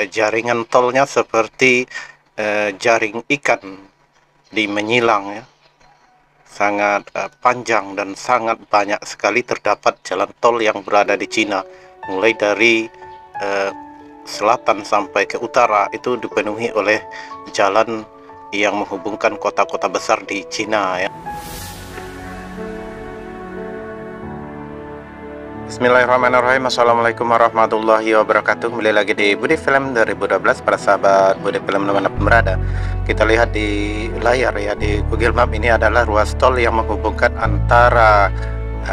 jaringan tolnya seperti jaring ikan di menyilang ya. Sangat panjang dan sangat banyak sekali terdapat jalan tol yang berada di Cina, mulai dari selatan sampai ke utara itu dipenuhi oleh jalan yang menghubungkan kota-kota besar di Cina ya. Bismillahirrahmanirrahim. Assalamualaikum warahmatullahi wabarakatuh. Kembali lagi di Budi Film 2012 para sahabat Budi Film dimanapun berada. Kita lihat di layar ya, di Google Map, ini adalah ruas tol yang menghubungkan antara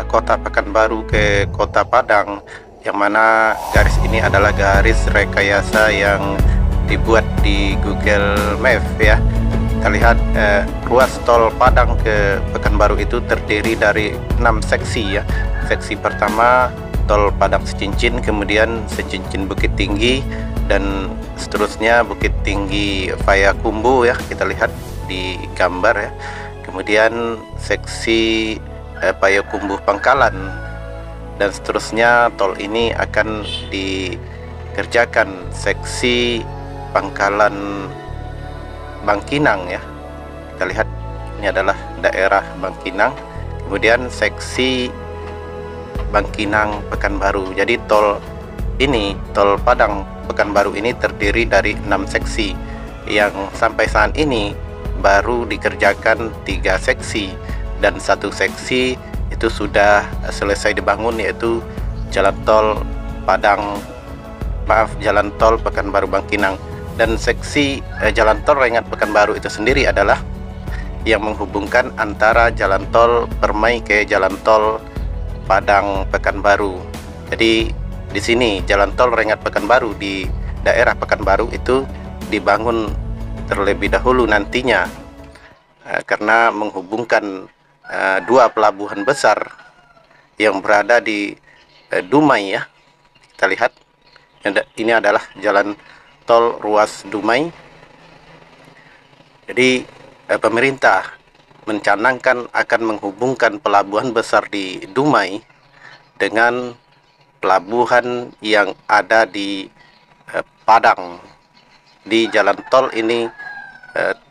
kota Pekanbaru ke kota Padang, yang mana garis ini adalah garis rekayasa yang dibuat di Google Map ya. Kita lihat ruas tol Padang ke Pekanbaru itu terdiri dari 6 seksi ya. Seksi pertama tol Padang Secincin, kemudian Secincin Bukit Tinggi, dan seterusnya Bukit Tinggi Payakumbuh ya, kita lihat di gambar ya. Kemudian seksi Payakumbuh Pangkalan, dan seterusnya tol ini akan dikerjakan seksi Pangkalan Bangkinang ya. Kita lihat ini adalah daerah Bangkinang, kemudian seksi Bangkinang Pekanbaru. Jadi tol Padang Pekanbaru ini terdiri dari 6 seksi yang sampai saat ini baru dikerjakan 3 seksi, dan 1 seksi itu sudah selesai dibangun, yaitu jalan tol Pekanbaru Bangkinang. Dan seksi jalan tol Rengat Pekanbaru itu sendiri adalah yang menghubungkan antara jalan tol Permai ke jalan tol Padang Pekanbaru. Jadi di sini jalan tol Rengat Pekanbaru di daerah Pekanbaru itu dibangun terlebih dahulu nantinya, karena menghubungkan 2 pelabuhan besar yang berada di Dumai ya. Kita lihat ini adalah jalan tol ruas Dumai. Jadi pemerintah mencanangkan akan menghubungkan pelabuhan besar di Dumai dengan pelabuhan yang ada di Padang. Di jalan tol ini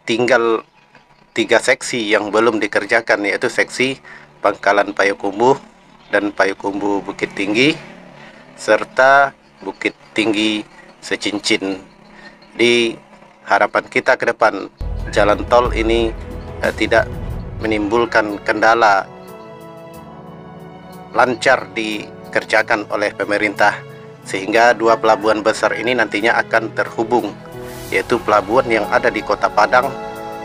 tinggal 3 seksi yang belum dikerjakan, yaitu seksi Pangkalan Payakumbuh dan Payakumbuh Bukit Tinggi, serta Bukit Tinggi Secincin. Di harapan kita ke depan, jalan tol ini tidak menimbulkan kendala, lancar dikerjakan oleh pemerintah, sehingga 2 pelabuhan besar ini nantinya akan terhubung, yaitu pelabuhan yang ada di kota Padang,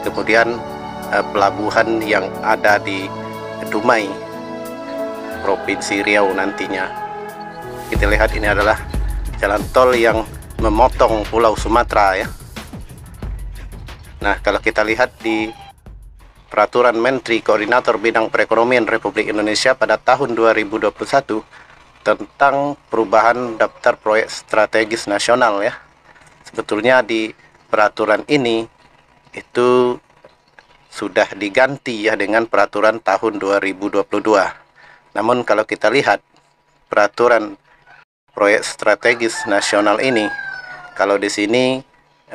kemudian pelabuhan yang ada di Dumai, Provinsi Riau nantinya. Kita lihat ini adalah jalan tol yang memotong Pulau Sumatera ya. Nah, kalau kita lihat di Peraturan Menteri Koordinator Bidang Perekonomian Republik Indonesia pada tahun 2021 tentang perubahan daftar proyek strategis nasional ya. Sebetulnya di peraturan ini itu sudah diganti ya dengan peraturan tahun 2022. Namun kalau kita lihat peraturan proyek strategis nasional ini, kalau di sini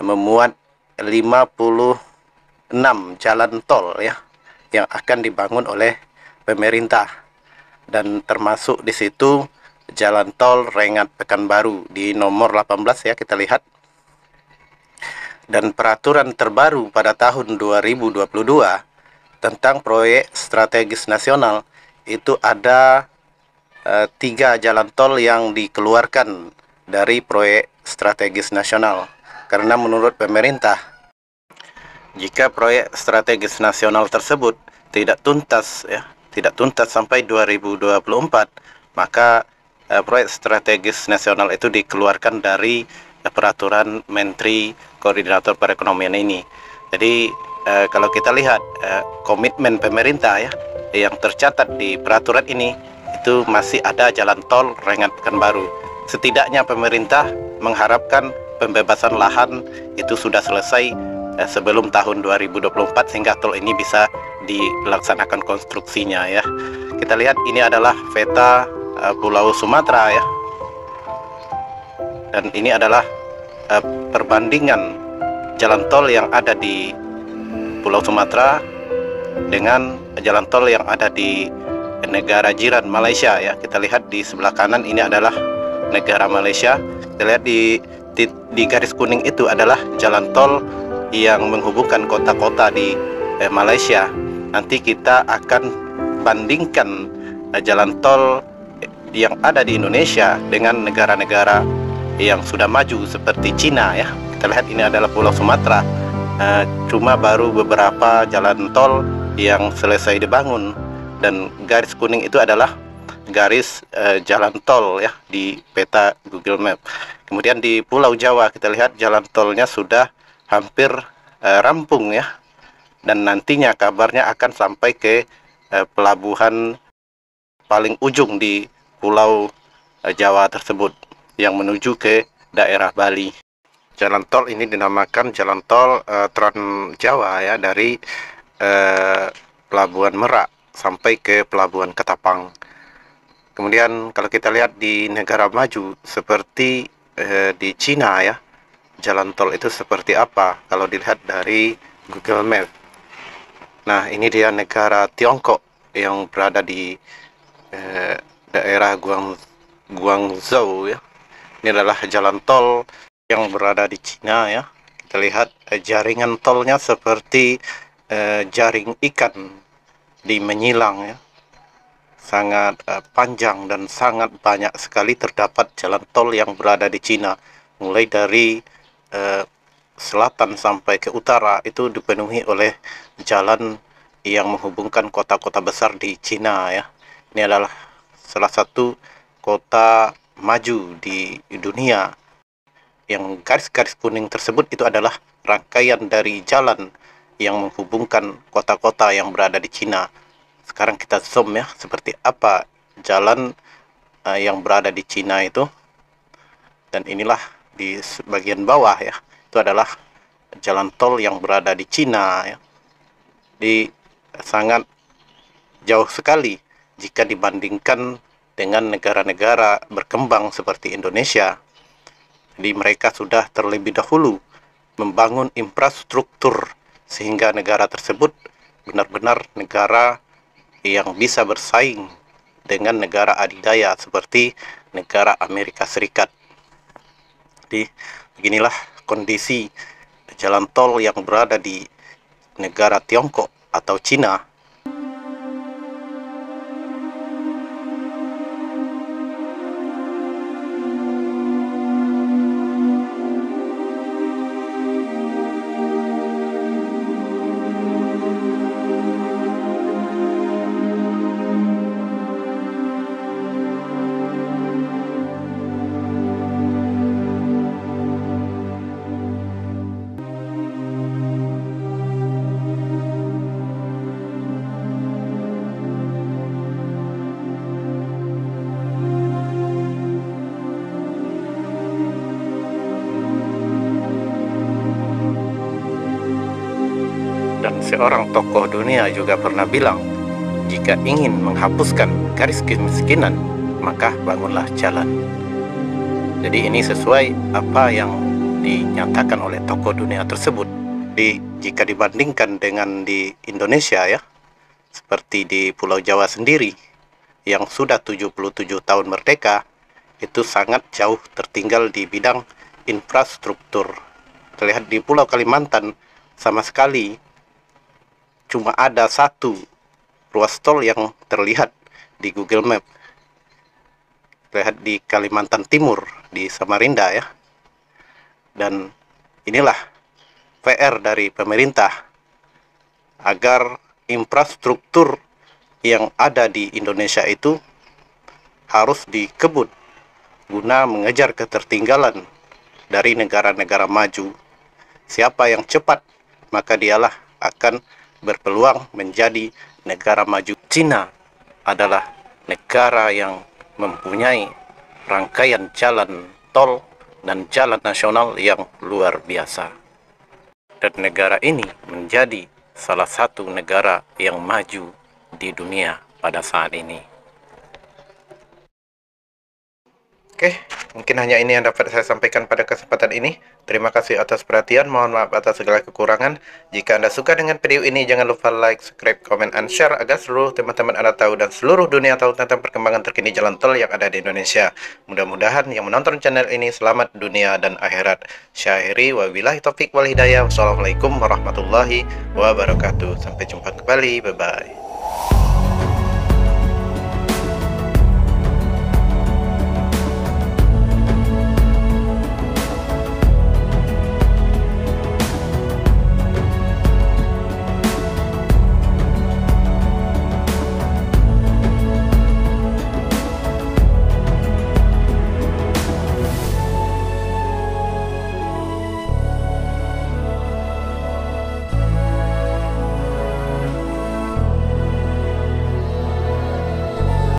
memuat 56 jalan tol ya yang akan dibangun oleh pemerintah, dan termasuk di situ jalan tol Rengat Pekanbaru di nomor 18 ya, kita lihat. Dan peraturan terbaru pada tahun 2022 tentang proyek strategis nasional itu ada 3 jalan tol yang dikeluarkan dari proyek strategis nasional, karena menurut pemerintah, jika proyek strategis nasional tersebut tidak tuntas sampai 2024, maka proyek strategis nasional itu dikeluarkan dari peraturan Menteri Koordinator Perekonomian ini. Jadi kalau kita lihat komitmen pemerintah ya yang tercatat di peraturan ini, itu masih ada jalan tol Rengat Pekanbaru. Setidaknya pemerintah mengharapkan pembebasan lahan itu sudah selesai sebelum tahun 2024, sehingga tol ini bisa dilaksanakan konstruksinya ya. Kita lihat ini adalah peta Pulau Sumatera ya, dan ini adalah perbandingan jalan tol yang ada di Pulau Sumatera dengan jalan tol yang ada di negara jiran Malaysia ya. Kita lihat di sebelah kanan ini adalah negara Malaysia. Kita lihat di garis kuning itu adalah jalan tol yang menghubungkan kota-kota di Malaysia. Nanti kita akan bandingkan jalan tol yang ada di Indonesia dengan negara-negara yang sudah maju seperti Cina ya. Kita lihat ini adalah Pulau Sumatera. Cuma baru beberapa jalan tol yang selesai dibangun, dan garis kuning itu adalah garis jalan tol ya di peta Google Map. Kemudian di Pulau Jawa kita lihat jalan tolnya sudah hampir rampung ya, dan nantinya kabarnya akan sampai ke pelabuhan paling ujung di Pulau Jawa tersebut yang menuju ke daerah Bali. Jalan tol ini dinamakan jalan tol Trans Jawa ya, dari Pelabuhan Merak sampai ke Pelabuhan Ketapang. Kemudian kalau kita lihat di negara maju seperti di Cina ya, jalan tol itu seperti apa kalau dilihat dari Google Map. Nah, ini dia negara Tiongkok yang berada di daerah Guangzhou ya. Ini adalah jalan tol yang berada di Cina ya. Kita lihat jaringan tolnya seperti jaring ikan di menyilang ya. Sangat panjang dan sangat banyak sekali terdapat jalan tol yang berada di Cina. Mulai dari selatan sampai ke utara itu dipenuhi oleh jalan yang menghubungkan kota-kota besar di Cina ya. Ini adalah salah satu kota maju di dunia. Yang garis-garis kuning tersebut itu adalah rangkaian dari jalan yang menghubungkan kota-kota yang berada di Cina. Sekarang kita zoom ya, seperti apa jalan yang berada di Cina itu. Dan inilah di bagian bawah ya, itu adalah jalan tol yang berada di Cina ya. Sangat jauh sekali jika dibandingkan dengan negara-negara berkembang seperti Indonesia. Jadi mereka sudah terlebih dahulu membangun infrastruktur sehingga negara tersebut benar-benar negara yang bisa bersaing dengan negara adidaya seperti negara Amerika Serikat. Jadi beginilah kondisi jalan tol yang berada di negara Tiongkok atau Cina. Dan seorang tokoh dunia juga pernah bilang, jika ingin menghapuskan garis kemiskinan, maka bangunlah jalan. Jadi ini sesuai apa yang dinyatakan oleh tokoh dunia tersebut. Jika dibandingkan dengan di Indonesia ya, seperti di Pulau Jawa sendiri, yang sudah 77 tahun merdeka, itu sangat jauh tertinggal di bidang infrastruktur. Terlihat di Pulau Kalimantan, sama sekali cuma ada satu ruas tol yang terlihat di Google Map. Lihat di Kalimantan Timur, di Samarinda ya. Dan inilah PR dari pemerintah agar infrastruktur yang ada di Indonesia itu harus dikebut guna mengejar ketertinggalan dari negara-negara maju. Siapa yang cepat, maka dialah akan berpeluang menjadi negara maju. Cina adalah negara yang mempunyai rangkaian jalan tol dan jalan nasional yang luar biasa. Dan negara ini menjadi salah satu negara yang maju di dunia pada saat ini. Oke, mungkin hanya ini yang dapat saya sampaikan pada kesempatan ini. Terima kasih atas perhatian, mohon maaf atas segala kekurangan. Jika Anda suka dengan video ini, jangan lupa like, subscribe, comment, and share agar seluruh teman-teman Anda tahu dan seluruh dunia tahu tentang perkembangan terkini jalan tol yang ada di Indonesia. Mudah-mudahan yang menonton channel ini selamat dunia dan akhirat. Syahiri wabillahi taufik wal hidayah. Wassalamualaikum warahmatullahi wabarakatuh. Sampai jumpa kembali. Bye-bye.